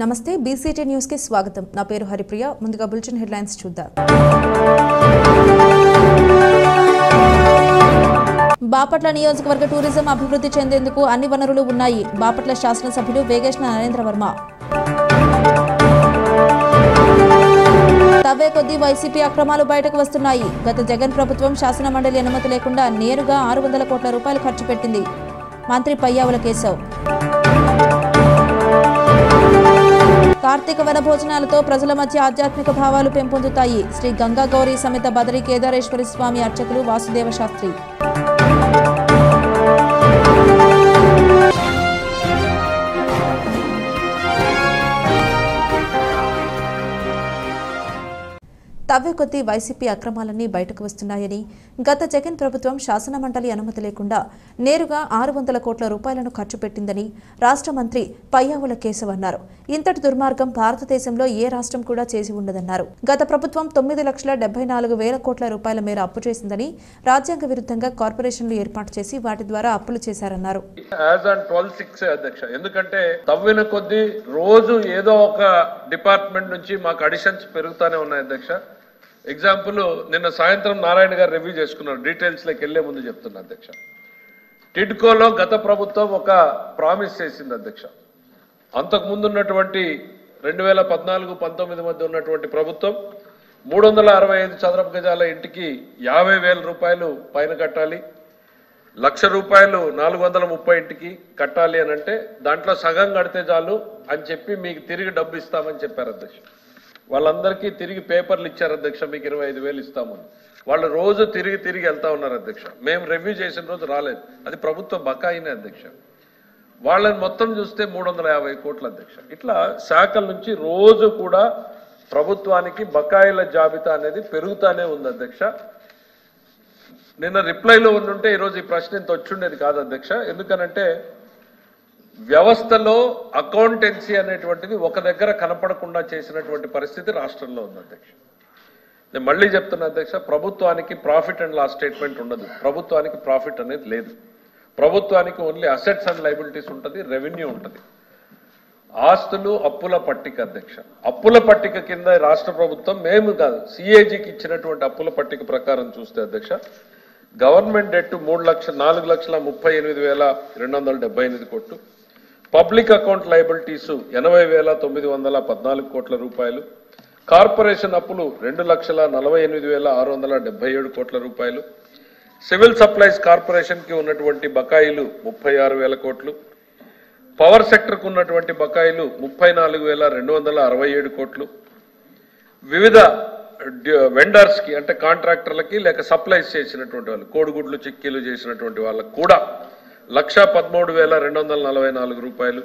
నమస్తే BCT news కి స్వాగతం. నా పేరు హరిప్రియ. ముందుగా బులెటిన్ హెడ్లైన్స్ చూద్దాం. బాపట్ల నియోజకవర్గ టూరిజం అభివృద్ధి చెందేందుకు అన్ని వనరులు ఉన్నాయి. బాపట్ల శాసనసభ్యులు వేగేశ్న నరేంద్ర వర్మ. తవ్వే కొద్దీ వైసీపీ అక్రమాలు బయటకు వస్తున్నాయి. గత జగన్ ప్రభుత్వం శాసన మండలి అనుమతి లేకుండా నేరుగా 600 కోట్ల రూపాయలు ఖర్చు పెట్టింది. మంత్రి పయ్యావుల కేశవ్. కార్తీక వన భోజనాలతో ప్రజల మధ్య ఆధ్యాత్మిక భావాలు పెంపొందుతాయి. శ్రీ గంగా గౌరీ సమేత బదరీ కేదారేశ్వరి స్వామి అర్చకులు వాసుదేవ శాస్త్రి. తవ్వే కొద్దీ వైసీపీ అక్రమాలన్నీ బయటకు వస్తున్నాయని, గత జగన్ ప్రభుత్వం శాసన మండలి అనుమతి లేకుండా నేరుగా 600 కోట్ల రూపాయలను ఖర్చు పెట్టిందని రాష్ట్ర మంత్రి పయ్యావుల కేశవ్ అన్నారు. ఇంతటి దుర్మార్గం భారతదేశంలో ఏ రాష్ట్రం కూడా చేసి ఉండదన్నారు. గత ప్రభుత్వం 9,74,000 కోట్ల రూపాయల మేర అప్పు చేసిందని, రాజ్యాంగ విరుద్ధంగా కార్పొరేషన్లు ఏర్పాటు చేసి వాటి ద్వారా అప్పులు చేశారన్నారు. ఎందుకంటే తవ్విన కొద్దీ రోజు ఏదో ఒక డిపార్ట్మెంట్ నుంచి మాకు అడిషన్స్ పెరుగుతూనే ఉన్నాయి అధ్యక్ష. ఎగ్జాంపుల్ నిన్న సాయంత్రం నారాయణ గారు రివ్యూ చేసుకున్నారు. డీటెయిల్స్ లోకి వెళ్లే ముందు చెప్తున్నా అధ్యక్ష. టిడ్కోలో గత ప్రభుత్వం ఒక ప్రామిస్ చేసింది అధ్యక్ష. అంతకు ముందు ఉన్నటువంటి 2014-19 మధ్య ఉన్నటువంటి ప్రభుత్వం 365 చదరపు గజాల ఇంటికి 50,000 రూపాయలు పైన కట్టాలి, 1,00,000 రూపాయలు 430 ఇంటికి కట్టాలి అని అంటే దాంట్లో సగం కడితే చాలు అని చెప్పి మీకు తిరిగి డబ్బు ఇస్తామని చెప్పారు అధ్యక్ష. వాళ్ళందరికీ తిరిగి పేపర్లు ఇచ్చారు అధ్యక్ష, మీకు 25,000 ఇస్తామని. వాళ్ళు రోజు తిరిగి వెళ్తా ఉన్నారు అధ్యక్ష. మేము రివ్యూ చేసిన రోజు రాలేదు, అది ప్రభుత్వ బకాయినే అధ్యక్ష. వాళ్ళని మొత్తం చూస్తే 350 కోట్ల అధ్యక్ష. ఇట్లా శాఖల నుంచి రోజు కూడా ప్రభుత్వానికి బకాయిల జాబితా అనేది పెరుగుతానే ఉంది అధ్యక్ష. నిన్న రిప్లైలో ఉండుంటే ఈరోజు ఈ ప్రశ్న ఇంత వచ్చిండేది కాదు అధ్యక్ష. ఎందుకనంటే వ్యవస్థలో అకౌంటెన్సీ అనేటువంటిది ఒక దగ్గర కనపడకుండా చేసినటువంటి పరిస్థితి రాష్ట్రంలో ఉంది అధ్యక్ష. నేను మళ్ళీ చెప్తున్నా అధ్యక్ష, ప్రభుత్వానికి ప్రాఫిట్ అండ్ లాస్ స్టేట్మెంట్ ఉండదు. ప్రభుత్వానికి ప్రాఫిట్ అనేది లేదు. ప్రభుత్వానికి ఓన్లీ అసెట్స్ అండ్ లయబిలిటీస్ ఉంటుంది, రెవెన్యూ ఉంటుంది. ఆస్తులు అప్పుల పట్టిక అధ్యక్ష. అప్పుల పట్టిక కింద రాష్ట్ర ప్రభుత్వం మేము కాదు సిఏజీకి ఇచ్చినటువంటి అప్పుల పట్టిక ప్రకారం చూస్తే అధ్యక్ష, గవర్నమెంట్ డెట్ 4,38,278 కోట్లు, పబ్లిక్ అకౌంట్ లయబిలిటీస్ 80,914 కోట్ల రూపాయలు, కార్పొరేషన్ అప్పులు 2,48,677 కోట్ల రూపాయలు, సివిల్ సప్లైస్ కార్పొరేషన్ కి ఉన్నటువంటి బకాయిలు 36,000 కోట్లు, పవర్ సెక్టర్ కు ఉన్నటువంటి బకాయిలు 34,267 కోట్లు, వివిధ వెండర్స్ కి అంటే కాంట్రాక్టర్లకి లేక సప్లైస్ చేసినటువంటి వాళ్ళు కోడిగుడ్లు చిక్కీలు చేసినటువంటి వాళ్ళకు కూడా 1,13,244 రూపాయలు,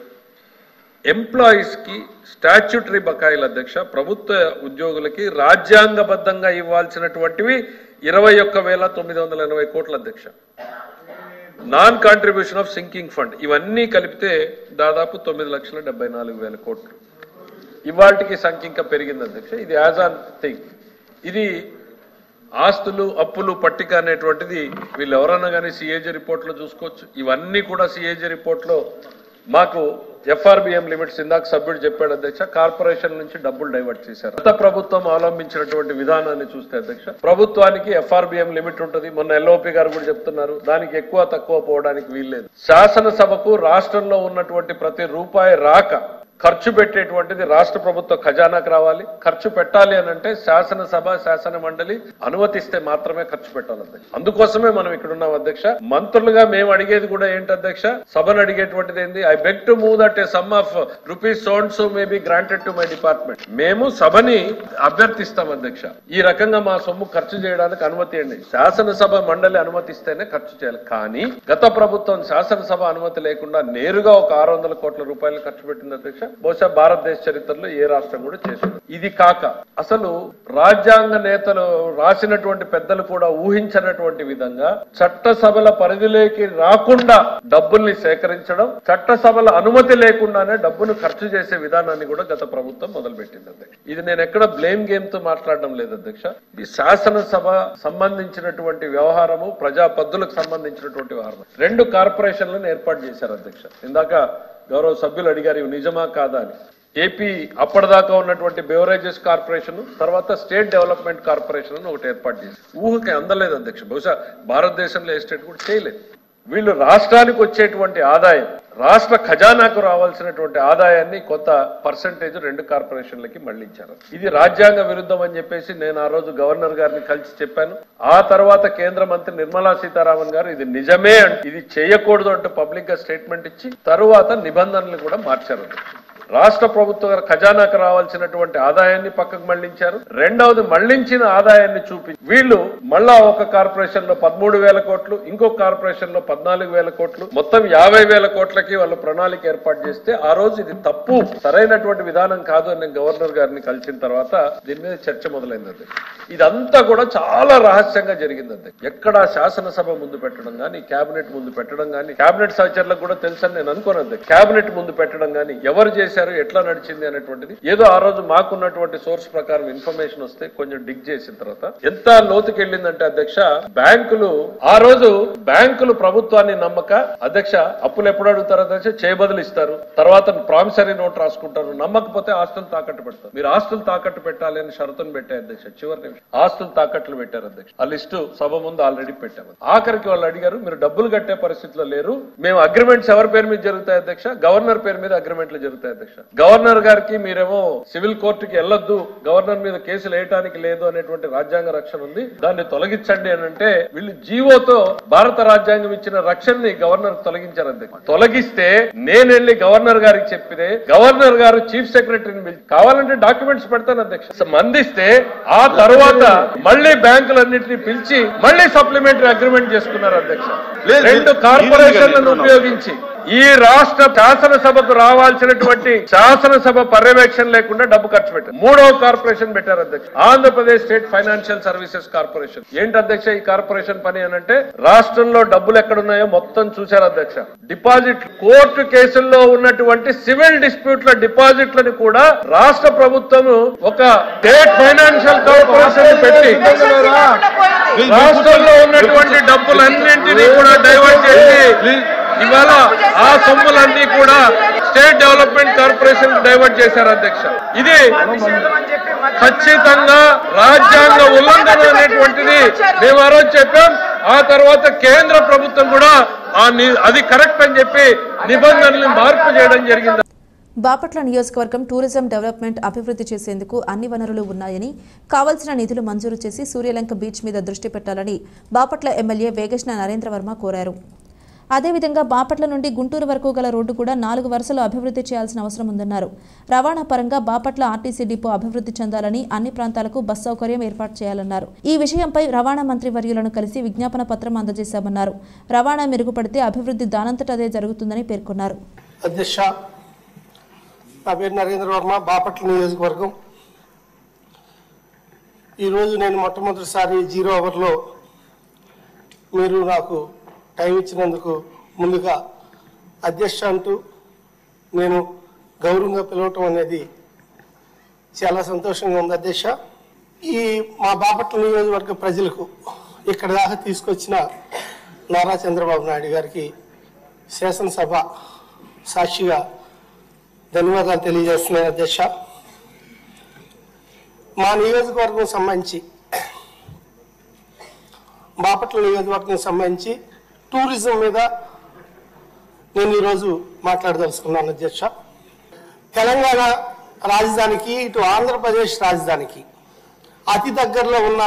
ఎంప్లాయీస్ కి స్టాచ్యూటరీ బకాయిల అధ్యక్ష. ప్రభుత్వ ఉద్యోగులకి రాజ్యాంగబద్ధంగా ఇవ్వాల్సినటువంటివి 21,980 కోట్ల అధ్యక్ష. Non contribution of sinking fund ఇవన్నీ కలిపితే దాదాపు 9,74,000 కోట్లు. ఇవాళకి సంఖ్య ఇంకా పెరిగింది అధ్యక్ష. ఇది యాజ్ ఆన్ థింగ్. ఇది ఆస్తులు అప్పులు పట్టిక అనేటువంటిది వీళ్ళు ఎవరన్నా కానీ సిఏజీ రిపోర్ట్లో చూసుకోవచ్చు. ఇవన్నీ కూడా సిఏజీ రిపోర్ట్లో మాకు ఎఫ్ఆర్బిఎం లిమిట్స్ ఇందాక సభ్యుడు చెప్పాడు అధ్యక్ష, కార్పొరేషన్ నుంచి డబ్బులు డైవర్ట్ చేశారు. గత ప్రభుత్వం అవలంబించినటువంటి విధానాన్ని చూస్తే అధ్యక్ష, ప్రభుత్వానికి ఎఫ్ఆర్బిఎం లిమిట్ ఉంటుంది. మొన్న ఎల్ఓపి గారు కూడా చెప్తున్నారు దానికి ఎక్కువ తక్కువ పోవడానికి వీల్లేదు. శాసనసభకు రాష్ట్రంలో ఉన్నటువంటి ప్రతి రూపాయి రాక ఖర్చు పెట్టేటువంటిది రాష్ట్ర ప్రభుత్వ ఖజానాకు రావాలి. ఖర్చు పెట్టాలి అని అంటే శాసనసభ శాసన మండలి అనుమతిస్తే మాత్రమే ఖర్చు పెట్టాలి అధ్యక్ష. అందుకోసమే మనం ఇక్కడ ఉన్నాం అధ్యక్ష. మంత్రులుగా మేము అడిగేది కూడా ఏంటి అధ్యక్ష, సభను అడిగేటువంటిది ఏంది, I beg to move that A some of rupees so and so may be granted to my department. మేము సభని అభ్యర్థిస్తాం అధ్యక్ష, ఈ రకంగా మా సొమ్ము ఖర్చు చేయడానికి అనుమతి ఇవ్వండి. శాసనసభ మండలి అనుమతిస్తేనే ఖర్చు చేయాలి. కానీ గత ప్రభుత్వం శాసనసభ అనుమతి లేకుండా నేరుగా ఒక 600 కోట్ల రూపాయలు ఖర్చు పెట్టింది అధ్యక్ష. బహుశా భారతదేశ చరిత్రలో ఏ రాష్ట్రం కూడా చేసింది. ఇది కాక అసలు రాజ్యాంగ నేతలు రాసినటువంటి పెద్దలు కూడా ఊహించినటువంటి విధంగా చట్టసభల పరిధిలోకి రాకుండా డబ్బుల్ని సేకరించడం, చట్టసభల అనుమతి లేకుండానే డబ్బును ఖర్చు చేసే విధానాన్ని కూడా గత ప్రభుత్వం మొదలుపెట్టింది అధ్యక్ష. ఇది నేను ఎక్కడ బ్లేమ్ గేమ్ తో మాట్లాడడం లేదు అధ్యక్ష. ఇది శాసనసభ సంబంధించినటువంటి వ్యవహారము, ప్రజా పద్ధతులకు సంబంధించినటువంటి వ్యవహారం. 2 కార్పొరేషన్లను ఏర్పాటు చేశారు అధ్యక్ష. ఇందాక గౌరవ సభ్యులు అడిగారు ఇవి నిజమా కాదా అని. ఏపీ అప్పటిదాకా ఉన్నటువంటి బెవరేజెస్ కార్పొరేషన్, తర్వాత స్టేట్ డెవలప్మెంట్ కార్పొరేషన్ అని ఒకటి ఏర్పాటు చేసి ఊహకి అందలేదు అధ్యక్ష. బహుశా భారతదేశంలో ఏ స్టేట్ కూడా చేయలేదు. వీళ్ళు రాష్ట్రానికి వచ్చేటువంటి ఆదాయం, రాష్ట్ర ఖజానాకు రావాల్సినటువంటి ఆదాయాన్ని కొంత పర్సంటేజ్ 2 కార్పొరేషన్లకి మళ్లించారు. ఇది రాజ్యాంగ విరుద్ధం అని చెప్పేసి నేను ఆ రోజు గవర్నర్ గారిని కలిసి చెప్పాను. ఆ తర్వాత కేంద్ర మంత్రి నిర్మలా సీతారామన్ గారు ఇది నిజమే అంటే ఇది చేయకూడదు అంటూ పబ్లిక్ గా స్టేట్మెంట్ ఇచ్చి తరువాత నిబంధనలు కూడా మార్చారు. రాష్ట్ర ప్రభుత్వ ఖజానాకు రావాల్సినటువంటి ఆదాయాన్ని పక్కకు మళ్లించారు. రెండవది మళ్లించిన ఆదాయాన్ని చూపించి వీళ్ళు మళ్ళా ఒక కార్పొరేషన్ లో 13,000 కోట్లు, ఇంకొక కార్పొరేషన్ లో 14,000 కోట్లు, మొత్తం 50,000 కోట్లకి వాళ్ళు ప్రణాళిక ఏర్పాటు చేస్తే ఆ రోజు ఇది తప్పు, సరైనటువంటి విధానం కాదు అని నేను గవర్నర్ గారిని కలిసిన తర్వాత దీని మీద చర్చ మొదలైంది. ఇదంతా కూడా చాలా రహస్యంగా జరిగింది. ఎక్కడా శాసనసభ ముందు పెట్టడం గానీ, కేబినెట్ ముందు పెట్టడం గానీ, కేబినెట్ సహచరులకు కూడా తెలుసని నేను అనుకోను. కేబినెట్ ముందు పెట్టడం గానీ, ఎవరు చేశారు, ఎట్లా నడిచింది అనేటువంటిది ఏదో ఆ రోజు మాకున్నటువంటి సోర్స్ ప్రకారం ఇన్ఫర్మేషన్ వస్తే కొంచెం డిగ్ చేసిన తర్వాత ఎంత లోతుకి వెళ్ళిందంటే అధ్యక్ష, ఆ రోజు బ్యాంకులు ప్రభుత్వాన్ని నమ్మక అధ్యక్ష అప్పులు ఎప్పుడు అడుగుతారు అధ్యక్ష, చేయబదులు ఇస్తారు, తర్వాత ప్రామిసరీ నోట్ రాసుకుంటారు, నమ్మకపోతే ఆస్తులు తాకట్టు పెడతారు. మీరు ఆస్తులు తాకట్టు పెట్టాలి అని షరతును పెట్టారు అధ్యక్ష. చివరి నిమిషం ఆస్తులు తాకట్లు పెట్టారు అధ్యక్ష. ఆ లిస్టు సభ ముందు ఆల్రెడీ పెట్టాము. ఆఖరికి వాళ్ళు అడిగారు, మీరు డబ్బులు కట్టే పరిస్థితిలో లేరు, మేము అగ్రిమెంట్స్ ఎవరి పేరు మీద జరుగుతాయి అధ్యక్ష, గవర్నర్ పేరు మీద అగ్రిమెంట్లు జరుగుతాయి అధ్యక్ష. గవర్నర్ గారికి మీరేమో సివిల్ కోర్టుకి వెళ్ళొద్దు, గవర్నర్ మీద కేసులు వేయటానికి లేదు అనేటువంటి రాజ్యాంగ రక్షణ ఉంది, దాన్ని తొలగించండి అని అంటే వీళ్ళు జీవోతో భారత రాజ్యాంగం ఇచ్చిన రక్షణని గవర్నర్ తొలగించారు అధ్యక్ష. తొలగిస్తే నేను వెళ్ళి గవర్నర్ గారికి చెప్పితే గవర్నర్ గారు చీఫ్ సెక్రటరీని పిలిచి కావాలంటే డాక్యుమెంట్స్ పెడతాను అధ్యక్ష, మందిస్తే ఆ తర్వాత మళ్ళీ బ్యాంకులన్నింటినీ పిలిచి మళ్ళీ సప్లిమెంటరీ అగ్రిమెంట్ చేసుకున్నారు అధ్యక్ష. 2 కార్పొరేషన్లను ఉపయోగించి ఈ రాష్ట్ర శాసనసభకు రావాల్సినటువంటి శాసనసభ పర్యవేక్షణ లేకుండా డబ్బు ఖర్చు పెట్టారు. 3వ కార్పొరేషన్ పెట్టారు అధ్యక్ష, Andhra Pradesh state financial services corporation. ఏంటి అధ్యక్ష ఈ కార్పొరేషన్ పని అనంటే రాష్ట్రంలో డబ్బులు ఎక్కడున్నాయో మొత్తం చూశారు అధ్యక్ష. డిపాజిట్ కోర్టు కేసుల్లో ఉన్నటువంటి సివిల్ డిస్ప్యూట్ల డిపాజిట్లను కూడా రాష్ట్ర ప్రభుత్వం ఒక స్టేట్ ఫైనాన్షియల్ కార్పొరేషన్ పెట్టి రాష్ట్రంలో ఉన్నటువంటి డబ్బులన్నింటినీ కూడా డైవర్ట్ చేసి ఇవాళ ఆ సొమ్ములన్నీ కూడా స్టేట్ డెవలప్మెంట్ కార్పొరేషన్ డైవర్ట్ చేశారు అధ్యక్ష. ఇది ఖచ్చితంగా రాజ్యాంగ ఉల్లంఘన అనేటువంటిది మేము ఆ రోజు చెప్పాం. ఆ తర్వాత కేంద్ర ప్రభుత్వం కూడా అది కరెక్ట్ అని చెప్పి నిబంధనల్ని మార్పు చేయడం జరిగింది. బాపట్ల నియోజకవర్గం టూరిజం డెవలప్మెంట్ అభివృద్ధి చేసేందుకు అన్ని వనరులు ఉన్నాయని, కావాల్సిన నిధులు మంజూరు చేసి సూర్యలంక బీచ్ మీద దృష్టి పెట్టాలని బాపట్ల ఎమ్మెల్యే వేగేశ్న నరేంద్రవర్మ కోరారు. అదేవిధంగా బాపట్ల నుండి గుంటూరు వరకు గల రోడ్డు కూడా 4 వరుసలు అభివృద్ధి చేయాల్సిన అవసరం ఉందన్నారు. రవాణా పరంగా బాపట్ల ఆర్టీసీ డిపో అభివృద్ధి చెందాలని, అన్ని ప్రాంతాలకు బస్ సౌకర్యం ఏర్పాటు చేయాలన్నారు. ఈ విషయంపై రవాణా మంత్రి వర్యులను కలిసి విజ్ఞాపన పత్రం అందజేశామన్నారు. రవాణా మెరుగుపడితే అభివృద్ధి దానంతటదే జరుగుతుందని పేర్కొన్నారు. అధ్యక్ష, నా పేరు నరేంద్ర వర్మ, బాపట్ల నియోజకవర్గం. ఈరోజు నేను మొట్టమొదటిసారి 0 అవర్లో మీరు నాకు టైం ఇచ్చినందుకు ముందుగా అధ్యక్ష అంటూ నేను గౌరవంగా పిలవటం అనేది చాలా సంతోషంగా ఉంది అధ్యక్ష. ఈ మా బాపట్ల నియోజకవర్గ ప్రజలకు ఇక్కడ దాకా తీసుకొచ్చిన నారా చంద్రబాబు నాయుడు గారికి శాసనసభ సాక్షిగా ధన్యవాదాలు తెలియజేస్తున్నాను అధ్యక్ష. మా నియోజకవర్గం సంబంధించి బాపట్ల నియోజకవర్గం సంబంధించి టూరిజం మీద నేను ఈరోజు మాట్లాడదలుచుకున్నాను అధ్యక్ష. తెలంగాణ రాజధానికి, ఇటు ఆంధ్రప్రదేశ్ రాజధానికి అతి దగ్గరలో ఉన్న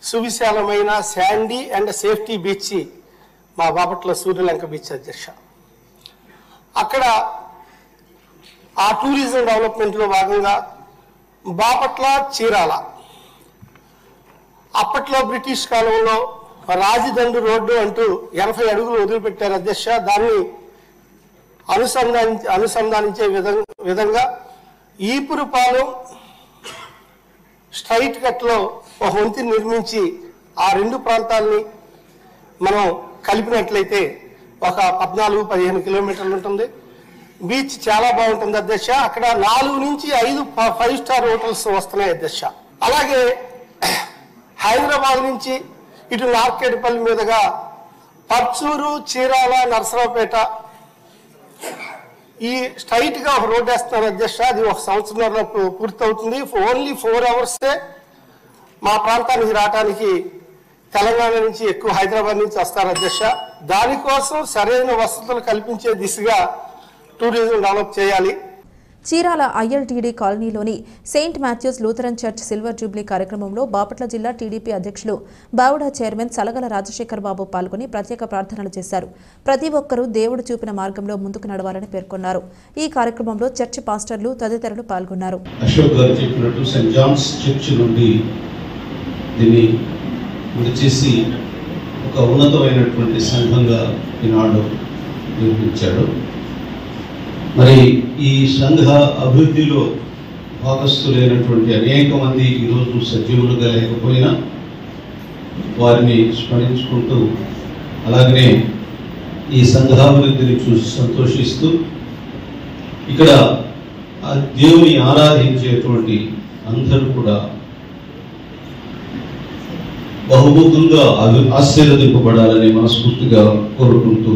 సువిశాలమైన శాండీ అండ్ సేఫ్టీ బీచ్ మా బాపట్ల సూర్యలంక బీచ్ అధ్యక్ష. అక్కడ ఆ టూరిజం డెవలప్మెంట్లో భాగంగా బాపట్ల చీరాల అప్పట్లో బ్రిటిష్ కాలంలో రాజదండు రోడ్డు అంటూ 80 అడుగులు వదిలిపెట్టారు అధ్యక్ష. దాన్ని అనుసంధానించే విధంగా ఈపురుపాలెం స్ట్రైట్ కట్లో ఒక వంతెన నిర్మించి ఆ 2 ప్రాంతాలని మనం కలిపినట్లయితే ఒక 14-15 కిలోమీటర్లు ఉంటుంది. బీచ్ చాలా బాగుంటుంది అధ్యక్ష. అక్కడ 4 నుంచి 5 5 స్టార్ హోటల్స్ వస్తున్నాయి అధ్యక్ష. అలాగే హైదరాబాద్ నుంచి ఇటు నార్కేడ్పల్లి మీదుగా పర్చూరు, చీరాల, నర్సరావుపేట ఈ స్ట్రైట్ గా ఒక రోడ్ వేస్తున్నారు అధ్యక్ష. అది 1 సంవత్సరంలో పూర్తవుతుంది. ఓన్లీ 4 అవర్సే మా ప్రాంతానికి రావడానికి తెలంగాణ నుంచి ఎక్కువ హైదరాబాద్ నుంచి వస్తారు అధ్యక్ష. దానికోసం సరైన వసతులు కల్పించే దిశగా టూరిజం డెవలప్ చేయాలి. చీరాల ఐఎల్టీడీ కాలనీలోని Saint Matthews Lutheran church silver jubilee కార్యక్రమంలో బాపట్ల జిల్లా టీడీపీ అధ్యక్షులు బావుడా చైర్మన్ సలగల రాజశేఖర్ బాబు పాల్గొని ప్రత్యేక ప్రార్థనలు చేశారు. ప్రతి ఒక్కరూ దేవుడు చూపిన మార్గంలో ముందుకు నడవాలని పేర్కొన్నారు. ఈ కార్యక్రమంలో చర్చ్ పాస్టర్లు తదితరులు పాల్గొన్నారు. అశోక్ గారు చెప్పినట్టు సెయింట్ జాన్స్ చర్చ్ నుండి దీన్ని విడిచేసి ఒక ఉన్నతమైనటువంటి సంఘంగా ఈనాడు నిర్మించాడు. మరి ఈ సంఘ అభివృద్ధిలో భాగస్థులైనటువంటి అనేక మంది ఈరోజు సజీవులుగా లేకపోయినా వారిని స్మరించుకుంటూ అలాగనే ఈ సంఘాభివృద్ధిని చూసి సంతోషిస్తూ ఇక్కడ దేవుని ఆరాధించేటువంటి అందరూ కూడా బహుముఖంగా ఆశీర్వదింపబడాలని మనస్ఫూర్తిగా కోరుకుంటూ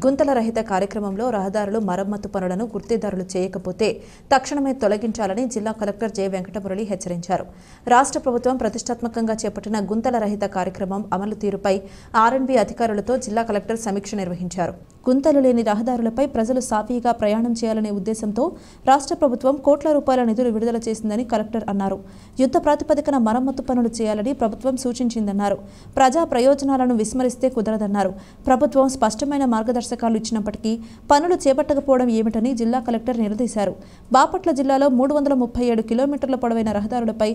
గుంతల రహిత కార్యక్రమంలో రహదారులు మరమ్మతు పనులను గుర్తిదారులు చేయకపోతే తక్షణమే తొలగించాలని జిల్లా కలెక్టర్ జె వెంకటమురళి హెచ్చరించారు. రాష్ట్ర ప్రభుత్వం ప్రతిష్టాత్మకంగా చేపట్టిన గుంతల రహిత కార్యక్రమం అమలు తీరుపై ఆర్ఎండ్బి అధికారులతో జిల్లా కలెక్టర్ సమీక్ష నిర్వహించారు. గుంతలు లేని రహదారులపై ప్రజలు సాఫీగా ప్రయాణం చేయాలనే ఉద్దేశంతో రాష్ట్ర ప్రభుత్వం కోట్ల రూపాయల నిధులు విడుదల చేసిందని కలెక్టర్ అన్నారు. యుద్ధ ప్రాతిపదికన మరమ్మతు పనులు చేయాలని ప్రభుత్వం సూచించిందన్నారు. ప్రజా ప్రయోజనాలను విస్మరిస్తే కుదరదన్నారు. ప్రభుత్వం స్పష్టమైన మార్గదర్శకాలు ఇచ్చినప్పటికీ పనులు చేపట్టకపోవడం ఏమిటని జిల్లా కలెక్టర్ నిలదీశారు. బాపట్ల జిల్లాలో 337 కిలోమీటర్ల పొడవైన రహదారులపై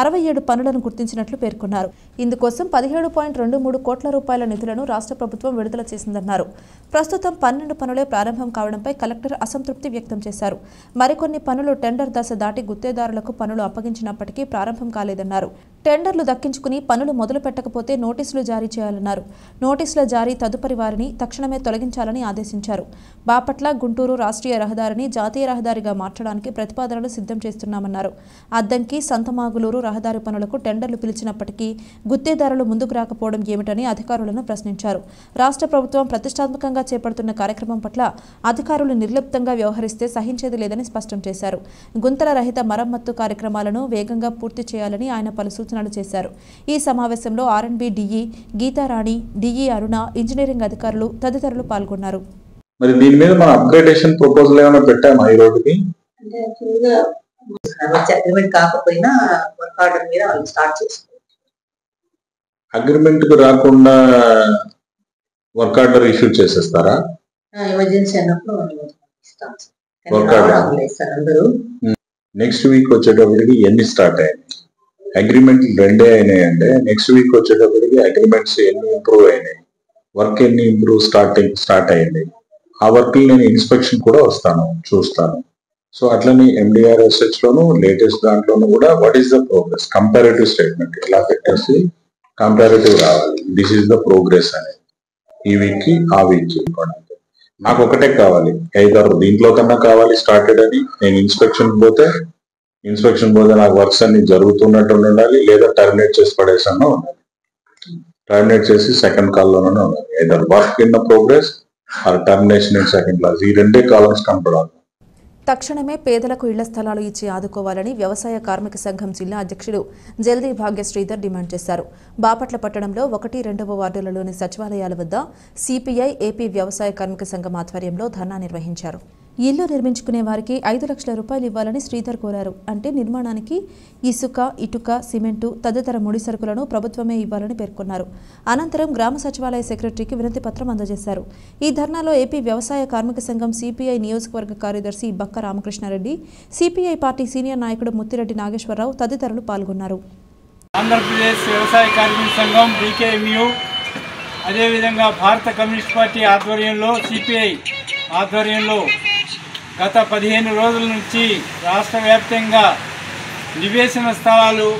67 పనులను గుర్తించినట్లు పేర్కొన్నారు. ఇందుకోసం 17.23 కోట్ల రూపాయల నిధులను రాష్ట్ర ప్రభుత్వం విడుదల చేసిందన్నారు. ప్రస్తుతం 12 పనులే ప్రారంభం కావడంపై కలెక్టర్ అసంతృప్తి వ్యక్తం చేశారు. మరికొన్ని పనులు టెండర్ దశ దాటి గుత్తేదారులకు పనులు అప్పగించినప్పటికీ ప్రారంభం కాలేదన్నారు. టెండర్లు దక్కించుకుని పనులు మొదలు పెట్టకపోతే నోటీసులు జారీ చేయాలన్నారు. నోటీసుల జారీ తదుపరి వారిని తక్షణమే తొలగించాలని ఆదేశించారు. బాపట్ల గుంటూరు రాష్ట్రీయ రహదారిని జాతీయ రహదారిగా మార్చడానికి ప్రతిపాదనలు సిద్ధం చేస్తున్నామన్నారు. అద్దంకి సంతమాగులూరు రహదారి పనులకు టెండర్లు పిలిచినప్పటికీ గుత్తేదారులు ముందుకు రాకపోవడం ఏమిటని అధికారులను ప్రశ్నించారు. రాష్ట్ర ప్రభుత్వం ప్రతిష్టాత్మకంగా చేపడుతున్న కార్యక్రమం పట్ల అధికారులు నిర్లిప్తంగా వ్యవహరిస్తే సహించేది లేదని స్పష్టం చేశారు. గుంతల రహిత మరమ్మత్తు కార్యక్రమాలను వేగంగా పూర్తి చేయాలని ఆయన పలు సూచనలు చేశారు. ఈ సమావేశంలో ఆర్ఎండ్బి డిఈ గీతారాణి, డిఈ అరుణ, ఇంజనీరింగ్ అధికారులు తదితరులు పాల్గొన్నారు. మరి దీని మీద మన అప్గ్రేడేషన్ ప్రపోజల్ ఏమైనా పెట్టామా ఈ రోడ్డుకి? అగ్రిమెంట్ కాకపోయినా వర్క్ ఆర్డర్ మీద వాళ్ళు స్టార్ట్ చేసుకోవాలి. అగ్రిమెంట్ కు రాకుండా వర్క్ ఆర్డర్ ఇష్యూ చేసేస్తారా? ఎమర్జెన్సీ అన్నప్పుడు వర్క్ ఆర్డర్ అందరూ నెక్స్ట్ వీక్ వచ్చేటప్పటికి ఎన్ని స్టార్ట్ అయ్యాయి? అగ్రిమెంట్ 2 అయినాయి అంటే నెక్స్ట్ వీక్ వచ్చేటప్పటికి అగ్రిమెంట్స్ ఎన్ని ఇంప్రూవ్ అయినాయి, వర్క్ ఎన్ని ఇంప్రూవ్ స్టార్ట్ అయ్యింది. ఆ వర్క్ నేను ఇన్స్పెక్షన్ కూడా వస్తాను, చూస్తాను. సో అట్లనే MDRSH లోను లేటెస్ట్ దాంట్లోనూ కూడా what is the progress, comparative statement ఇలా పెట్టేసి కంపారేటివ్ రావాలి. దిస్ ఈస్ ద ప్రోగ్రెస్ అనేది ఈ వీక్ కి ఆ వీక్ కి. నాకు ఒకటే కావాలి, ఐదర్ దీంట్లో కన్నా కావాలి స్టార్టెడ్ అని. నేను ఇన్స్పెక్షన్ పోతే నాకు వర్క్స్ అన్ని జరుగుతున్నట్టు ఉండాలి, లేదా టర్మినేట్ చేసి పడేసన్నా ఉండాలి. టర్మినేట్ చేసి సెకండ్ కాల్లోనే ఉండాలి. Either work in the progress or termination in second class. ఈ 2 కాలమ్స్ కనపడాలి. తక్షణమే పేదలకు ఇళ్ల స్థలాలు ఇచ్చి ఆదుకోవాలని వ్యవసాయ కార్మిక సంఘం జిల్లా అధ్యక్షుడు జల్దీ భాగ్య శ్రీధర్ డిమాండ్ చేశారు. బాపట్ల పట్టణంలో 1, 2వ వార్డులలోని సచివాలయాల వద్ద సిపిఐ ఏపీ వ్యవసాయ కార్మిక సంఘం ఆధ్వర్యంలో ధర్నా నిర్వహించారు. ఇల్లు నిర్మించుకునే వారికి 5 లక్షల రూపాయలు ఇవ్వాలని శ్రీధర్ కోరారు. అంటే నిర్మాణానికి ఇసుక, ఇటుక, సిమెంటు తదితర ముడి సరుకులను ప్రభుత్వమే ఇవ్వాలని పేర్కొన్నారు. అనంతరం గ్రామ సచివాలయ సెక్రటరీకి వినతి పత్రం అందజేశారు. ఈ ధర్నాలో ఏపీ వ్యవసాయ కార్మిక సంఘం సిపిఐ నియోజకవర్గ కార్యదర్శి బక్క రామకృష్ణారెడ్డి, సిపిఐ పార్టీ సీనియర్ నాయకుడు ముత్తిరెడ్డి నాగేశ్వరరావు తదితరులు పాల్గొన్నారు. ఆంధ్రప్రదేశ్ వ్యవసాయ కార్మిక సంఘం BKMU, అదేవిధంగా భారత కమ్యూనిస్ట్ పార్టీ ఆధ్వర్యంలో సిపిఐ ఆధ్వర్యంలో గత 15 రోజుల నుంచి రాష్ట్ర వ్యాప్తంగా నివేశన స్థలాలు,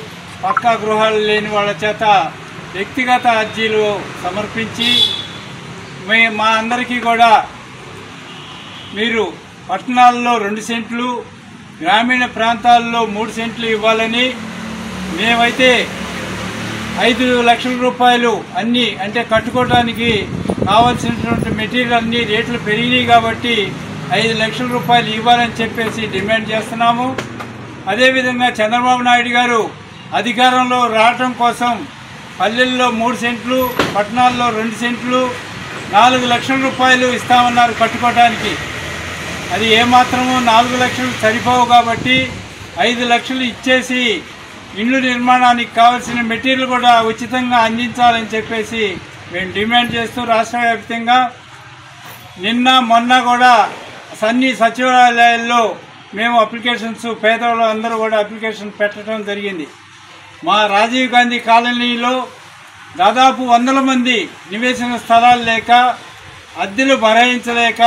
పక్కా గృహాలు లేని వాళ్ళ చేత వ్యక్తిగత అర్జీలు సమర్పించి మా అందరికీ కూడా మీరు పట్టణాల్లో 2 సెంట్లు, గ్రామీణ ప్రాంతాల్లో 3 సెంట్లు ఇవ్వాలని, మేమైతే 5 లక్షల రూపాయలు అన్నీ అంటే కట్టుకోవడానికి కావాల్సినటువంటి మెటీరియల్ అన్ని రేట్లు పెరిగినాయి కాబట్టి 5 లక్షల రూపాయలు ఇవ్వాలని చెప్పేసి డిమాండ్ చేస్తున్నాము. అదేవిధంగా చంద్రబాబు నాయుడు గారు అధికారంలో రావటం కోసం పల్లెల్లో 3 సెంట్లు, పట్టణాల్లో 2 సెంట్లు, 4 లక్షల రూపాయలు ఇస్తామన్నారు కట్టుకోవడానికి. అది ఏమాత్రము 4 లక్షలు సరిపోవు కాబట్టి 5 లక్షలు ఇచ్చేసి ఇళ్ళు నిర్మాణానికి కావాల్సిన మెటీరియల్ కూడా ఉచితంగా అందించాలని చెప్పేసి మేము డిమాండ్ చేస్తూ రాష్ట్ర వ్యాప్తంగా నిన్న మొన్న కూడా అన్ని సచివాలయాల్లో మేము అప్లికేషన్స్ పేదవాళ్ళు అందరూ కూడా అప్లికేషన్ పెట్టడం జరిగింది. మా రాజీవ్ గాంధీ కాలనీలో దాదాపు 100 మంది నివేశన స్థలాలు లేక అద్దెలు భరాయించలేక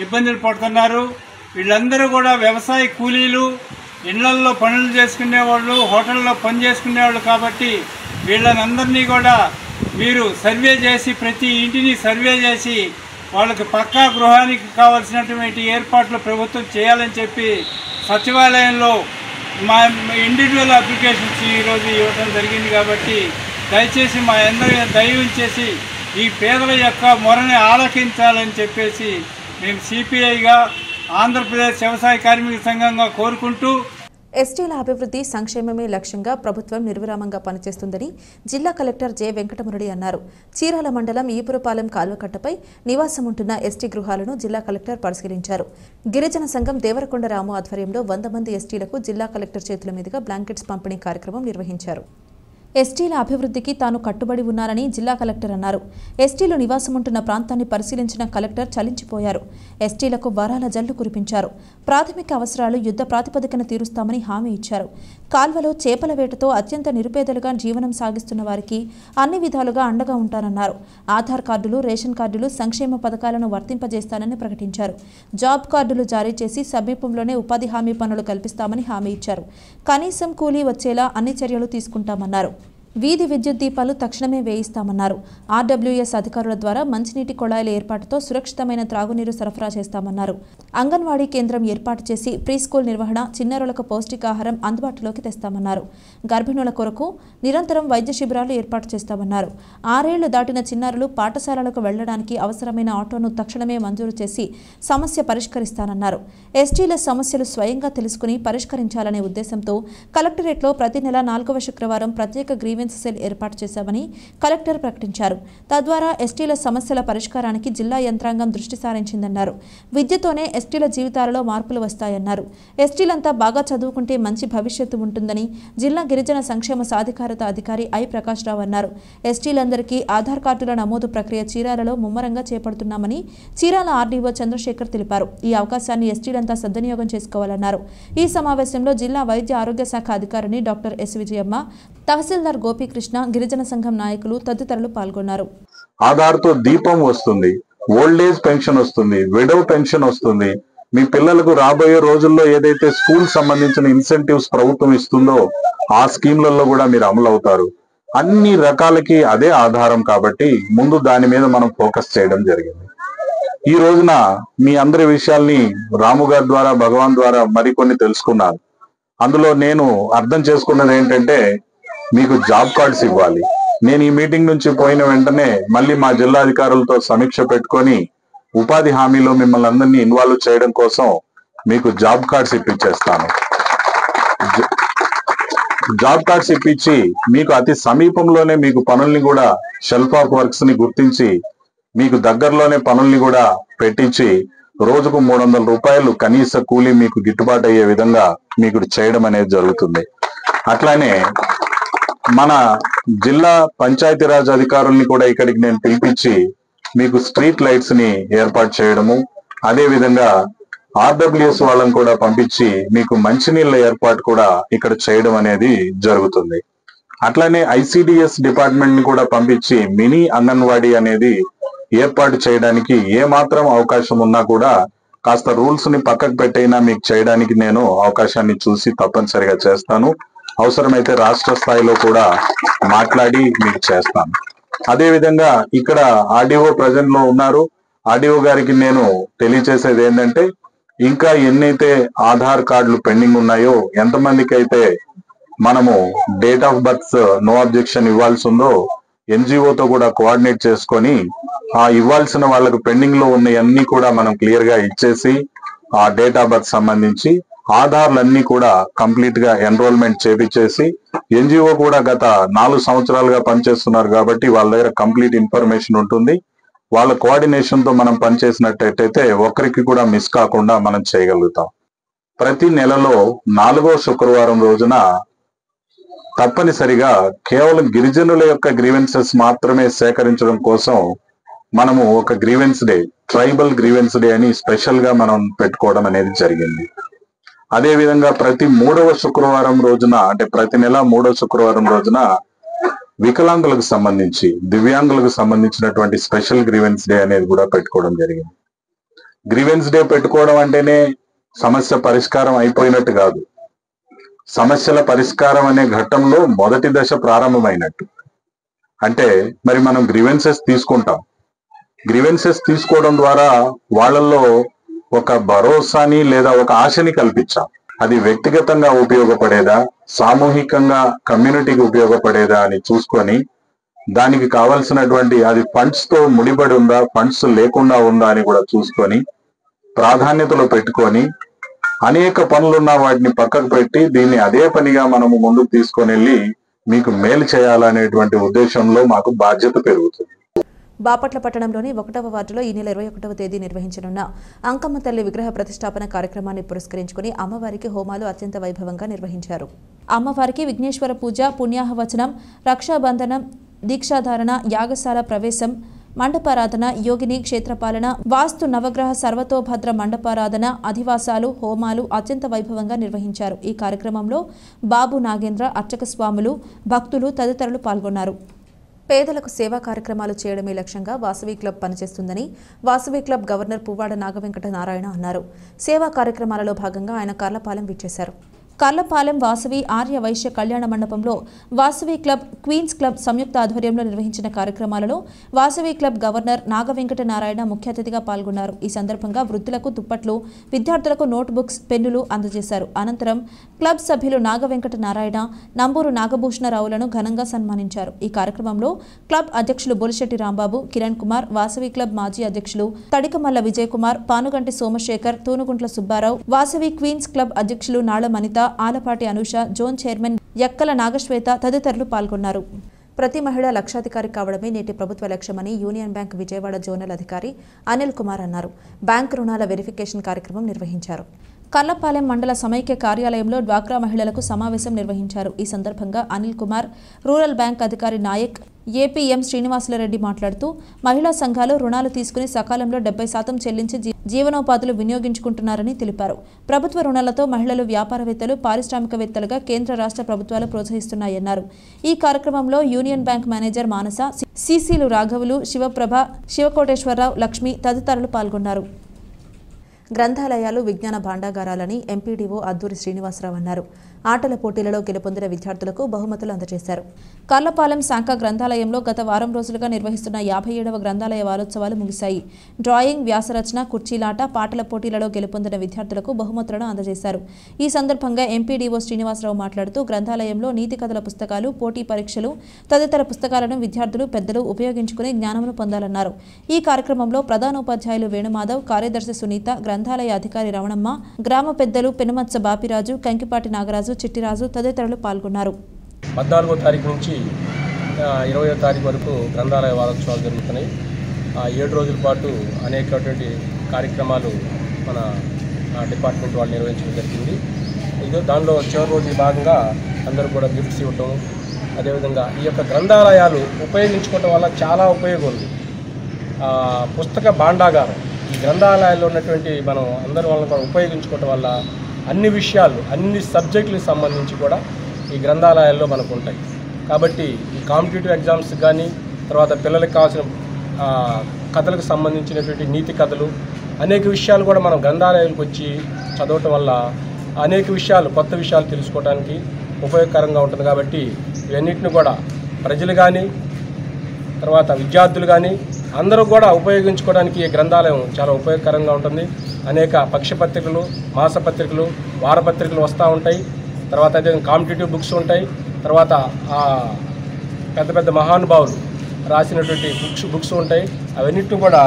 ఇబ్బందులు పడుతున్నారు. వీళ్ళందరూ కూడా వ్యవసాయ కూలీలు, ఇళ్లల్లో పనులు చేసుకునేవాళ్ళు, హోటల్లో పని చేసుకునేవాళ్ళు కాబట్టి వీళ్ళనందరినీ కూడా మీరు సర్వే చేసి ప్రతి ఇంటిని సర్వే చేసి వాళ్ళకి పక్కా గృహానికి కావాల్సినటువంటి ఏర్పాట్లు ప్రభుత్వం చేయాలని చెప్పి సచివాలయంలో మా ఇండివిజువల్ అప్లికేషన్స్ ఈరోజు ఇవ్వడం జరిగింది. కాబట్టి దయచేసి మా అందరి దయ ఉంచేసి ఈ పేదల యొక్క మొరని ఆలకించాలని చెప్పేసి మేము సిపిఐగా ఆంధ్రప్రదేశ్ వ్యవసాయ కార్మిక సంఘంగా కోరుకుంటూ ఎస్టీల అభివృద్ధి సంక్షేమమే లక్ష్యంగా ప్రభుత్వం నిర్విరామంగా పనిచేస్తుందని జిల్లా కలెక్టర్ జె వెంకటమురళి అన్నారు. చీరాల మండలం ఈపురపాలెం కాల్వకట్టపై నివాసం ఉంటున్న ఎస్టీ గృహాలను జిల్లా కలెక్టర్ పరిశీలించారు. గిరిజన సంఘం దేవరకొండ రాము ఆధ్వర్యంలో 100 మంది ఎస్టీలకు జిల్లా కలెక్టర్ చేతుల మీదుగా బ్లాంకెట్స్ పంపిణీ కార్యక్రమం నిర్వహించారు. ఎస్టీల అభివృద్ధికి తాను కట్టుబడి ఉన్నారని జిల్లా కలెక్టర్ అన్నారు. ఎస్టీలు నివాసముంటున్న ప్రాంతాన్ని పరిశీలించిన కలెక్టర్ చలించిపోయారు. ఎస్టీలకు వరాల జల్లు కురిపించారు. ప్రాథమిక అవసరాలు యుద్ధ ప్రాతిపదికన తీరుస్తామని హామీ ఇచ్చారు. కాల్వలో చేపల వేటతో అత్యంత నిరుపేదలుగా జీవనం సాగిస్తున్న వారికి అన్ని విధాలుగా అండగా ఉంటారన్నారు. ఆధార్ కార్డులు, రేషన్ కార్డులు, సంక్షేమ పథకాలను వర్తింపజేస్తానని ప్రకటించారు. జాబ్ కార్డులు జారీ చేసి సమీపంలోనే ఉపాధి హామీ పనులు కల్పిస్తామని హామీ ఇచ్చారు. కనీసం కూలీ వచ్చేలా అన్ని చర్యలు తీసుకుంటామన్నారు. వీధి విద్యుత్ దీపాలు తక్షణమే వేయిస్తామన్నారు. ఆర్డబ్ల్యూఎస్ అధికారుల ద్వారా మంచినీటి కొళాయిల ఏర్పాటుతో సురక్షితమైన త్రాగునీరు సరఫరా చేస్తామన్నారు. అంగన్వాడీ కేంద్రం ఏర్పాటు చేసి ప్రీ స్కూల్ నిర్వహణ, చిన్నారులకు పౌష్టికాహారం అందుబాటులోకి తెస్తామన్నారు. గర్భిణుల కొరకు నిరంతరం వైద్య శిబిరాలు ఏర్పాటు చేస్తామన్నారు. 6 ఏళ్లు దాటిన చిన్నారులు పాఠశాలలకు వెళ్లడానికి అవసరమైన ఆటోను తక్షణమే మంజూరు చేసి సమస్య పరిష్కరిస్తానన్నారు. ఎస్టీల సమస్యలు స్వయంగా తెలుసుకుని పరిష్కరించాలనే ఉద్దేశంతో కలెక్టరేట్లో ప్రతి నెల 4వ శుక్రవారం ప్రత్యేక గ్రీవెన్స్ సెల్ ఏర్పాటు చేశామని కలెక్టర్ ప్రకటించారు. తద్వారా ఎస్టీల సమస్యల పరిష్కారానికి జిల్లా యంత్రాంగం దృష్టి సారించిందన్నారు. విద్యతోనే ఎస్టీల జీవితాలలో మార్పులు వస్తాయన్నారు. ఎస్టీలంతా బాగా చదువుకుంటే మంచి భవిష్యత్తు ఉంటుందని జిల్లా గిరిజన సంక్షేమ సాధికారత అధికారి ఐ ప్రకాష్ రావు అన్నారు. ఎస్టీలందరికీ ఆధార్ కార్డుల నమోదు ప్రక్రియ చీరాలలో ముమ్మరంగా చేపడుతున్నామని చీరాల ఆర్డీఓ చంద్రశేఖర్ తెలిపారు. ఈ అవకాశాన్ని ఎస్టీలంతా సద్వినియోగం చేసుకోవాలన్నారు. ఈ సమావేశంలో జిల్లా వైద్య ఆరోగ్య శాఖ అధికారిని డాక్టర్ ఎస్ విజయమ్మ, తహసీల్దార్ గోపీకృష్ణ, గిరిజన సంఘం నాయకులు తదితరులు పాల్గొన్నారు. ఆధార్తో దీపం వస్తుంది, ఓల్డ్ ఏజ్ పెన్షన్ వస్తుంది, విడో పెన్షన్ వస్తుంది. మీ పిల్లలకు రాబోయే రోజుల్లో ఏదైతే స్కూల్ సంబంధించిన ఇన్సెంటివ్స్ ప్రభుత్వం ఇస్తుందో ఆ స్కీమ్లలో కూడా మీరు అమలు అవుతారు. అన్ని రకాలకి అదే ఆధారం కాబట్టి ముందు దాని మీద మనం ఫోకస్ చేయడం జరిగింది. ఈ రోజున మీ అందరి విషయాల్ని రాము గారి ద్వారా, భగవాన్ ద్వారా మరికొన్ని తెలుసుకున్నాను. అందులో నేను అర్థం చేసుకున్నది ఏంటంటే మీకు జాబ్ కార్డ్స్ ఇవ్వాలి. నేను ఈ మీటింగ్ నుంచి పోయిన వెంటనే మళ్ళీ మా జిల్లా అధికారులతో సమీక్ష పెట్టుకొని ఉపాధి హామీలో మిమ్మల్ని అందరినీ ఇన్వాల్వ్ చేయడం కోసం మీకు జాబ్ కార్డ్స్ ఇప్పించేస్తాను. జాబ్ కార్డ్స్ ఇప్పించి మీకు అతి సమీపంలోనే మీకు పనుల్ని కూడా షెల్ఫ్ ఆఫ్ వర్క్స్ ని గుర్తించి మీకు దగ్గరలోనే పనుల్ని కూడా పెట్టించి రోజుకు 300 రూపాయలు కనీస కూలీ మీకు గిట్టుబాటు అయ్యే విధంగా మీకు చేయడం అనేది జరుగుతుంది. అట్లానే మన జిల్లా పంచాయతీరాజ్ అధికారుల్ని కూడా ఇక్కడికి నేను పిలిపించి మీకు స్ట్రీట్ లైట్స్ ని ఏర్పాటు చేయడము, అదే విధంగా ఆర్డబ్ల్యూఎస్ వాళ్ళని కూడా పంపించి మీకు మంచినీళ్ళ ఏర్పాటు కూడా ఇక్కడ చేయడం అనేది జరుగుతుంది. అట్లానే ఐసిడిఎస్ డిపార్ట్మెంట్ ని కూడా పంపించి మినీ అంగన్వాడీ అనేది ఏర్పాటు చేయడానికి ఏ మాత్రం అవకాశం ఉన్నా కూడా కాస్త రూల్స్ ని పక్కకు పెట్టైనా మీకు చేయడానికి నేను అవకాశాన్ని చూసి తప్పనిసరిగా చేస్తాను. అవసరమైతే రాష్ట్ర స్థాయిలో కూడా మాట్లాడి మీకు చేస్తాను. అదే విధంగా ఇక్కడ ఆర్డీఓ ప్రజెంట్ లో ఉన్నారు. ఆర్డీఓ గారికి నేను తెలియజేసేది ఏంటంటే ఇంకా ఎన్నైతే ఆధార్ కార్డులు పెండింగ్ ఉన్నాయో, ఎంతమందికి అయితే మనము date of birth no objection ఇవ్వాల్సి ఉందో ఎన్జిఓతో కూడా కోఆర్డినేట్ చేసుకొని ఆ ఇవ్వాల్సిన వాళ్ళకు పెండింగ్ లో ఉన్న అన్ని కూడా మనం క్లియర్ గా ఇచ్చేసి ఆ డేట్ ఆఫ్ బర్త్ సంబంధించి ఆధార్లన్నీ కూడా కంప్లీట్ గా ఎన్రోల్మెంట్ చేపించేసి, ఎన్జిఓ కూడా గత 4 సంవత్సరాలుగా పనిచేస్తున్నారు కాబట్టి వాళ్ళ దగ్గర కంప్లీట్ ఇన్ఫర్మేషన్ ఉంటుంది. వాళ్ళ కోఆర్డినేషన్ తో మనం పనిచేసినట్టయితే ఒక్కరికి కూడా మిస్ కాకుండా మనం చేయగలుగుతాం. ప్రతి నెలలో 4వ శుక్రవారం రోజున తప్పనిసరిగా కేవలం గిరిజనుల యొక్క గ్రీవెన్సెస్ మాత్రమే సేకరించడం కోసం మనము ఒక grievance day, tribal grievance day అని స్పెషల్ గా మనం పెట్టుకోవడం అనేది జరిగింది. అదే విధంగా ప్రతి 3వ శుక్రవారం రోజున, అంటే ప్రతి నెల 3వ శుక్రవారం రోజున వికలాంగులకు సంబంధించి, దివ్యాంగులకు సంబంధించినటువంటి స్పెషల్ గ్రీవెన్స్ డే అనేది కూడా పెట్టుకోవడం జరిగింది. గ్రీవెన్స్ డే పెట్టుకోవడం అంటేనే సమస్య పరిష్కారం అయిపోయినట్టు కాదు. సమస్యల పరిష్కారం అనే ఘట్టంలో మొదటి దశ ప్రారంభమైనట్టు. అంటే మరి మనం గ్రీవెన్సెస్ తీసుకుంటాం. గ్రీవెన్సెస్ తీసుకోవడం ద్వారా వాళ్ళల్లో ఒక భరోసాని లేదా ఒక ఆశని కల్పించాం. అది వ్యక్తిగతంగా ఉపయోగపడేదా, సామూహికంగా కమ్యూనిటీకి ఉపయోగపడేదా అని చూసుకొని దానికి కావాల్సినటువంటి అది ఫండ్స్ తో ముడిపడి ఉందా, ఫండ్స్ లేకుండా ఉందా అని కూడా చూసుకొని ప్రాధాన్యతలో పెట్టుకొని అనేక పనులున్న వాటిని పక్కకు పెట్టి దీన్ని అదే పనిగా మనము ముందుకు తీసుకొని వెళ్ళి మీకు మేలు చేయాలనేటువంటి ఉద్దేశంలో మాకు బాధ్యత పెరుగుతుంది. బాపట్ల పట్టణంలోని 1వ వార్డులో ఈ నెల 21వ తేదీ నిర్వహించనున్న అంకమ్మ తల్లి విగ్రహ ప్రతిష్టాపన కార్యక్రమాన్ని పురస్కరించుకుని అమ్మవారికి హోమాలు అత్యంత వైభవంగా నిర్వహించారు. అమ్మవారికి విఘ్నేశ్వర పూజ, పుణ్యాహవచనం, రక్షాబంధనం, దీక్షాధారణ, యాగశాల ప్రవేశం, మండపారాధన, యోగిని క్షేత్రపాలన, వాస్తు నవగ్రహ సర్వతోభద్ర మండపారాధన, అధివాసాలు, హోమాలు అత్యంత వైభవంగా నిర్వహించారు. ఈ కార్యక్రమంలో బాబు నాగేంద్ర, అర్చక స్వాములు, భక్తులు తదితరులు పాల్గొన్నారు. పేదలకు సేవా కార్యక్రమాలు చేయడమే లక్ష్యంగా వాసవి క్లబ్ పనిచేస్తుందని వాసవి క్లబ్ గవర్నర్ పువ్వాడ నాగవెంకట నారాయణ అన్నారు. సేవా కార్యక్రమాలలో భాగంగా ఆయన కర్లపాలెం విచ్చేశారు. కర్లపాలెం వాసవి ఆర్య వైశ్య కళ్యాణ మండపంలో వాసవి క్లబ్, క్వీన్స్ క్లబ్ సంయుక్త ఆధ్వర్యంలో నిర్వహించిన కార్యక్రమాలలో వాసవి క్లబ్ గవర్నర్ నాగవెంకట నారాయణ ముఖ్య అతిథిగా పాల్గొన్నారు. ఈ సందర్భంగా వృద్ధులకు దుప్పట్లు, విద్యార్థులకు నోట్బుక్స్, పెన్నులు అందజేశారు. అనంతరం క్లబ్ సభ్యులు నాగవెంకట నారాయణ, నంబూరు నాగభూషణరావులను ఘనంగా సన్మానించారు. ఈ కార్యక్రమంలో క్లబ్ అధ్యక్షులు బొలిశెట్టి రాంబాబు, కిరణ్ కుమార్, వాసవి క్లబ్ మాజీ అధ్యక్షులు తడికమల్ల విజయ్ కుమార్, పానుగంటి సోమశేఖర్, తూనుగుంట్ల సుబ్బారావు, వాసవి క్వీన్స్ క్లబ్ అధ్యక్షులు నాళ మనిత, ఆలపాటి అనుష, జోన్ చైర్మన్ యక్కల నాగశ్వేత తదితరులు పాల్గొన్నారు. ప్రతి మహిళ లక్షాధికారి కావడమే నేటి ప్రభుత్వ లక్ష్యమని యూనియన్ బ్యాంక్ విజయవాడ జోనల్ అధికారి అనిల్ కుమార్ అన్నారు. బ్యాంకు రుణాల వెరిఫికేషన్ కార్యక్రమం నిర్వహించారు. కర్లపాలెం మండల సమైక్య కార్యాలయంలో డ్వాక్రా మహిళలకు సమావేశం నిర్వహించారు. ఈ సందర్భంగా అనిల్ కుమార్, రూరల్ బ్యాంక్ అధికారి నాయక్, ఏపీఎం శ్రీనివాసులరెడ్డి మాట్లాడుతూ మహిళా సంఘాలు రుణాలు తీసుకుని సకాలంలో 70% చెల్లించి జీవనోపాధులు వినియోగించుకుంటున్నారని తెలిపారు. ప్రభుత్వ రుణాలతో మహిళలు వ్యాపారవేత్తలు, పారిశ్రామికవేత్తలుగా కేంద్ర రాష్ట్ర ప్రభుత్వాలు ప్రోత్సహిస్తున్నాయన్నారు. ఈ కార్యక్రమంలో యూనియన్ బ్యాంక్ మేనేజర్ మానస, సిసిలు రాఘవులు, శివప్రభ, శివకోటేశ్వరరావు, లక్ష్మి తదితరులు పాల్గొన్నారు. గ్రంథాలయాలు విజ్ఞాన భాండాగారాలని ఎంపీడీఓ అద్దూరి శ్రీనివాసరావు అన్నారు. ఆటల పోటీలలో గెలుపొందిన విద్యార్థులకు బహుమతులు అందజేశారు. కర్లపాలెం శాఖ గ్రంథాలయంలో గత వారం రోజులుగా నిర్వహిస్తున్న 57వ గ్రంథాలయ వారోత్సవాలు ముగిశాయి. డ్రాయింగ్, వ్యాసరచన, కుర్చీలాట, పాటల పోటీలలో గెలుపొందిన విద్యార్థులకు బహుమతులను అందజేశారు. ఈ సందర్భంగా ఎంపీడీఓ శ్రీనివాసరావు మాట్లాడుతూ గ్రంథాలయంలో నీతి కథల పుస్తకాలు, పోటీ పరీక్షలు తదితర పుస్తకాలను విద్యార్థులు, పెద్దలు ఉపయోగించుకుని జ్ఞానమును పొందాలన్నారు. ఈ కార్యక్రమంలో ప్రధానోపాధ్యాయులు వేణుమాధవ్, కార్యదర్శి సునీత, గ్రంథాలయ అధికారి రమణమ్మ, గ్రామ పెద్దలు పెనుమత్స బాపిరాజు, కంకిపాటి నాగరాజు, చిట్టిరాజు తదితరులు పాల్గొన్నారు. 14వ తారీఖు నుంచి 20వ తారీఖు వరకు గ్రంథాలయ వారోత్సవాలు జరుగుతున్నాయి. 7 రోజుల పాటు అనేకటువంటి కార్యక్రమాలు మన డిపార్ట్మెంట్ వాళ్ళు నిర్వహించడం జరిగింది. దానిలో చివరి రోజు భాగంగా అందరూ కూడా గిఫ్ట్స్ ఇవ్వటం, అదేవిధంగా ఈ యొక్క గ్రంథాలయాలు ఉపయోగించుకోవటం వల్ల చాలా ఉపయోగం ఉంది. పుస్తక భాండాగారం ఈ గ్రంథాలయాల్లో ఉన్నటువంటి మనం అందరి వాళ్ళని కూడా ఉపయోగించుకోవటం వల్ల అన్ని విషయాలు, అన్ని సబ్జెక్టులకు సంబంధించి కూడా ఈ గ్రంథాలయాల్లో మనకు ఉంటాయి. కాబట్టి ఈ కాంపిటేటివ్ ఎగ్జామ్స్ కానీ, తర్వాత పిల్లలకు కావాల్సిన కథలకు సంబంధించినటువంటి నీతి కథలు, అనేక విషయాలు కూడా మనం గ్రంథాలయాలకు వచ్చి చదవటం వల్ల అనేక విషయాలు, కొత్త విషయాలు తెలుసుకోవడానికి ఉపయోగకరంగా ఉంటుంది. కాబట్టి ఇవన్నిటిని కూడా ప్రజలు కానీ, తర్వాత విద్యార్థులు కానీ అందరూ కూడా ఉపయోగించుకోవడానికి ఈ గ్రంథాలయం చాలా ఉపయోగకరంగా ఉంటుంది. అనేక పక్షపత్రికలు, మాసపత్రికలు, వారపత్రికలు వస్తూ ఉంటాయి. తర్వాత అదే కాంపిటేటివ్ బుక్స్ ఉంటాయి. తర్వాత పెద్ద పెద్ద మహానుభావులు రాసినటువంటి బుక్స్ ఉంటాయి. అవన్నిటిని కూడా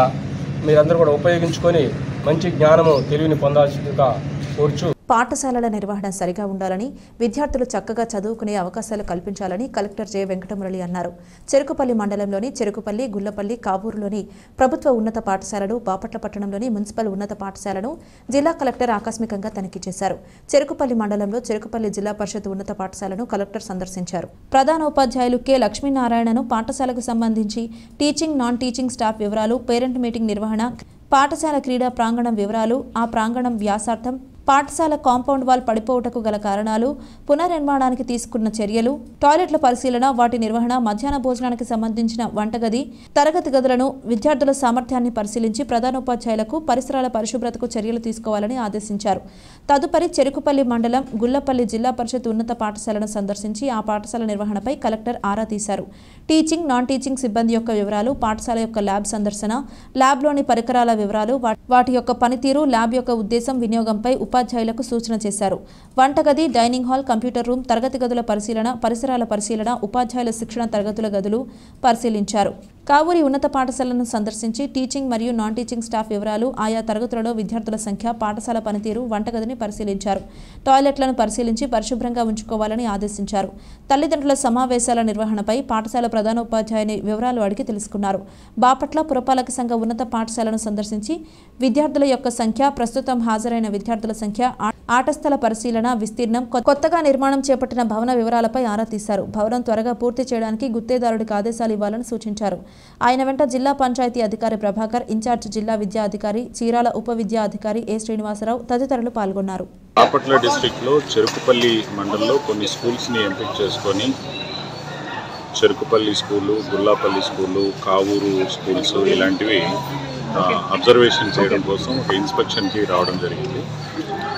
మీరందరూ కూడా ఉపయోగించుకొని మంచి జ్ఞానము తెలివిని పొందాల్సిందిగా కోరుచు పాఠశాలల నిర్వహణ సరిగా ఉండాలని, విద్యార్థులు చక్కగా చదువుకునే అవకాశాలు కల్పించాలని కలెక్టర్ జె వెంకటమురళి అన్నారు. చెరుకుపల్లి మండలంలోని చెరుకుపల్లి, గుల్లపల్లి, కావూరులోని ప్రభుత్వ ఉన్నత పాఠశాలలు, బాపట్ల పట్టణంలోని మున్సిపల్ ఉన్నత పాఠశాలను జిల్లా కలెక్టర్ ఆకస్మికంగా తనిఖీ చేశారు. చెరుకుపల్లి మండలంలో చెరుకుపల్లి జిల్లా పరిషత్ ఉన్నత పాఠశాలను కలెక్టర్ సందర్శించారు. ప్రధానోపాధ్యాయులు కె లక్ష్మీనారాయణను పాఠశాలకు సంబంధించి టీచింగ్, నాన్ టీచింగ్ స్టాఫ్ వివరాలు, పేరెంట్ మీటింగ్ నిర్వహణ, పాఠశాల క్రీడా ప్రాంగణం వివరాలు, ఆ ప్రాంగణం వ్యాసార్థం, పాఠశాల కాంపౌండ్ వాల్ పడిపోవుటకు గల కారణాలు, పునర్నిర్మాణానికి తీసుకున్న చర్యలు, టాయిలెట్ల పరిశీలన, వాటి నిర్వహణ, మధ్యాహ్న భోజనానికి సంబంధించిన వంటగది, తరగతి గదులను, విద్యార్థుల సామర్థ్యాన్ని పరిశీలించి ప్రధానోపాధ్యాయులకు పరిసరాల పరిశుభ్రతకు చర్యలు తీసుకోవాలని ఆదేశించారు. తదుపరి చెరుకుపల్లి మండలం గుల్లపల్లి జిల్లా పరిషత్ ఉన్నత పాఠశాలను సందర్శించి ఆ పాఠశాల నిర్వహణపై కలెక్టర్ ఆరా తీశారు. టీచింగ్, నాన్ టీచింగ్ సిబ్బంది యొక్క వివరాలు, పాఠశాల యొక్క ల్యాబ్ సందర్శన, ల్యాబ్లోని పరికరాల వివరాలు, వాటి యొక్క పనితీరు, ల్యాబ్ యొక్క ఉద్దేశం, వినియోగంపై ఉపాధ్యాయులకు సూచన చేశారు. వంటగది, డైనింగ్ హాల్, కంప్యూటర్ రూమ్, తరగతి గదుల పరిశీలన, పరిసరాల పరిశీలన, ఉపాధ్యాయుల శిక్షణ తరగతుల గదులు పరిశీలించారు. కావూరి ఉన్నత పాఠశాలను సందర్శించి టీచింగ్ మరియు నాన్ టీచింగ్ స్టాఫ్ వివరాలు, ఆయా తరగతులలో విద్యార్థుల సంఖ్య, పాఠశాల పనితీరు, వంటగదిని పరిశీలించారు. టాయిలెట్లను పరిశీలించి పరిశుభ్రంగా ఉంచుకోవాలని ఆదేశించారు. తల్లిదండ్రుల సమావేశాల నిర్వహణపై పాఠశాల ప్రధానోపాధ్యాయుని వివరాలు అడిగి తెలుసుకున్నారు. బాపట్ల పురపాలక సంఘ ఉన్నత పాఠశాలను సందర్శించి విద్యార్థుల యొక్క సంఖ్య, ప్రస్తుతం హాజరైన విద్యార్థుల సంఖ్య, ఆటస్థల పరిశీలన, విస్తీర్ణం, కొత్తగా నిర్మాణం చేపట్టిన భవన వివరాలపై ఆరా తీశారు. భవనం త్వరగా పూర్తి చేయడానికి గుత్తేదారుడికి ఆదేశాలు ఇవ్వాలని సూచించారు. ఆయన వెంట జిల్లా పంచాయతీ అధికారి ప్రభాకర్, ఇన్ఛార్జ్ జిల్లా విద్యా అధికారి, చీరాల ఉప విద్యా అధికారి ఏ శ్రీనివాసరావు తదితరులు పాల్గొన్నారు. బాపట్ల డిస్ట్రిక్ట్లో చెరుకుపల్లి మండలంలో కొన్ని స్కూల్స్ని ఎంపిక చేసుకొని Cherukupalli school, Gullapalli school, Kavuru schools ఇలాంటివి అబ్జర్వేషన్ చేయడం కోసం ఒక ఇన్స్పెక్షన్కి రావడం జరిగింది.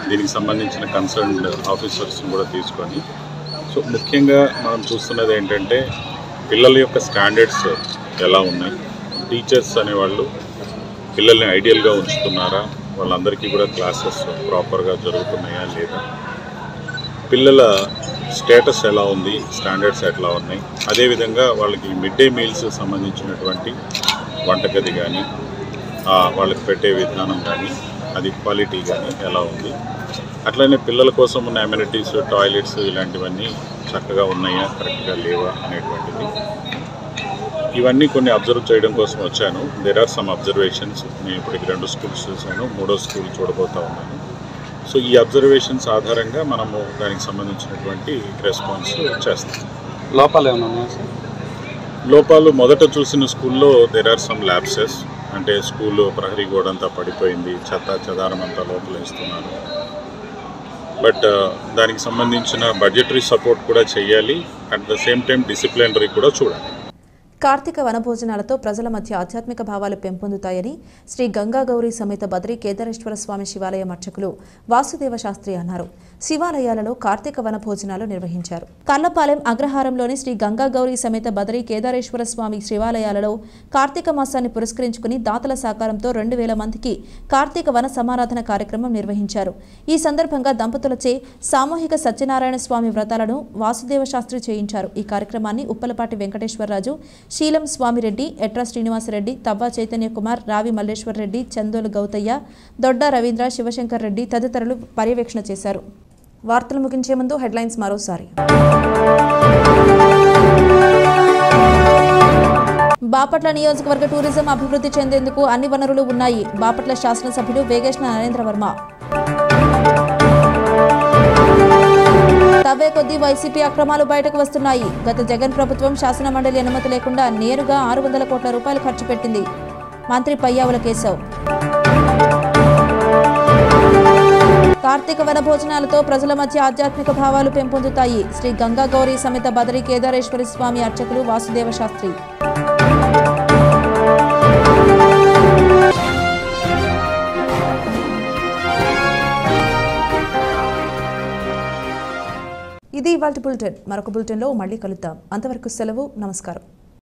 దీనికి సంబంధించిన కన్సర్న్డ్ ఆఫీసర్స్ని కూడా తీసుకొని, సో ముఖ్యంగా మనం చూస్తున్నది ఏంటంటే పిల్లల యొక్క స్టాండర్డ్స్ ఎలా ఉన్నాయి, టీచర్స్ అనేవాళ్ళు పిల్లల్ని ఐడియల్గా ఉంచుతున్నారా, వాళ్ళందరికీ కూడా క్లాసెస్ ప్రాపర్గా జరుగుతున్నాయా లేదా, పిల్లల స్టేటస్ ఎలా ఉంది, స్టాండర్డ్స్ ఎట్లా ఉన్నాయి, అదేవిధంగా వాళ్ళకి మిడ్ డే మీల్స్ సంబంధించినటువంటి వంటగది కానీ వాళ్ళకి పెట్టే విధానం కానీ అది క్వాలిటీ కానీ ఎలా ఉంది, అట్లనే పిల్లల కోసం ఉన్న అమ్యూనిటీస్, టాయిలెట్స్ ఇలాంటివన్నీ చక్కగా ఉన్నాయా, కరెక్ట్గా లేవా అనేటువంటిది ఇవన్నీ కొన్ని అబ్జర్వ్ చేయడం కోసం వచ్చాను. There are some observations. నేను ఇప్పటికి 2 స్కూల్స్ చూశాను, 3వ స్కూల్ చూడబోతా ఉన్నాను. సో ఈ అబ్జర్వేషన్స్ ఆధారంగా మనము దానికి సంబంధించినటువంటి రెస్పాన్స్ చేస్తాం. లోపాలు ఏమైనా ఉన్నాయా సార్? లోపాలు మొదట చూసిన స్కూల్లో దేర్ ఆర్ సమ్ ల్యాప్సెస్. అంటే స్కూల్లో ప్రహరీ గోడంతా పడిపోయింది, చెత్త చెదారం అంతా లోపల వేస్తున్నారు. బట్ దానికి సంబంధించిన బడ్జెటరీ సపోర్ట్ కూడా చేయాలి. At the same time disciplinary కూడా చూడాలి. కార్తీక వనభోజనాలతో ప్రజల మధ్య ఆధ్యాత్మిక భావాలు పెంపొందుతాయని శ్రీ గంగా గౌరీ సమేత బద్రీ కేదారేశ్వర స్వామి శివాలయం అర్చకులు వాసుదేవ శాస్త్రి అన్నారు. శివాలయాలలో కార్తీక వనభోజనాలు నిర్వహించారు. కల్లపాలెం అగ్రహారంలోని శ్రీ గంగా గౌరీ సమేత బద్రీ కేదారేశ్వర స్వామి శివాలయాలలో కార్తీక మాసాన్ని పురస్కరించుకుని దాతల సహకారంతో 2000 మందికి కార్తీక వన సమారాధన కార్యక్రమం నిర్వహించారు. ఈ సందర్భంగా దంపతులచే సామూహిక సత్యనారాయణ స్వామి వ్రతాలను వాసుదేవ శాస్త్రి చేయించారు. ఈ కార్యక్రమాన్ని ఉప్పలపాటి వెంకటేశ్వరరాజు, శీలం స్వామిరెడ్డి, ఎట్రా శ్రీనివాసరెడ్డి, తవ్వా చైతన్య కుమార్, రావి మల్లేశ్వర్ రెడ్డి, చందోలు గౌతయ్య, దొడ్డ రవీంద్ర, శివశంకర్ రెడ్డి తదితరులు పర్యవేక్షణ చేశారు. వార్తలు ముగించే ముందు హెడ్లైన్స్ మరోసారి. బాపట్ల నియోజకవర్గ టూరిజం అభివృద్ధి చెందేందుకు అన్ని వనరులు ఉన్నాయి. బాపట్ల శాసనసభ్యులు వేగేశ్న నరేంద్ర వర్మ. తవ్వే కొద్దీ వైసీపీ అక్రమాలు బయటకు వస్తున్నాయి. గత జగన్ ప్రభుత్వం శాసన మండలి అనుమతి లేకుండా నేరుగా 600 కోట్ల రూపాయలు ఖర్చు పెట్టింది. మంత్రి పయ్యావుల కేశవ్. కార్తీక వన భోజనాలతో ప్రజల మధ్య ఆధ్యాత్మిక భావాలు పెంపొందుతాయి. శ్రీ గంగా గౌరీ సమేత బద్రీ కేదారేశ్వరి స్వామి అర్చకులు వాసుదేవ శాస్త్రి. ఇది ఇవాల్టి బులెటిన్. మరొక బులెటిన్లో మళ్ళీ కలుద్దాం. అంతవరకు సెలవు. నమస్కారం.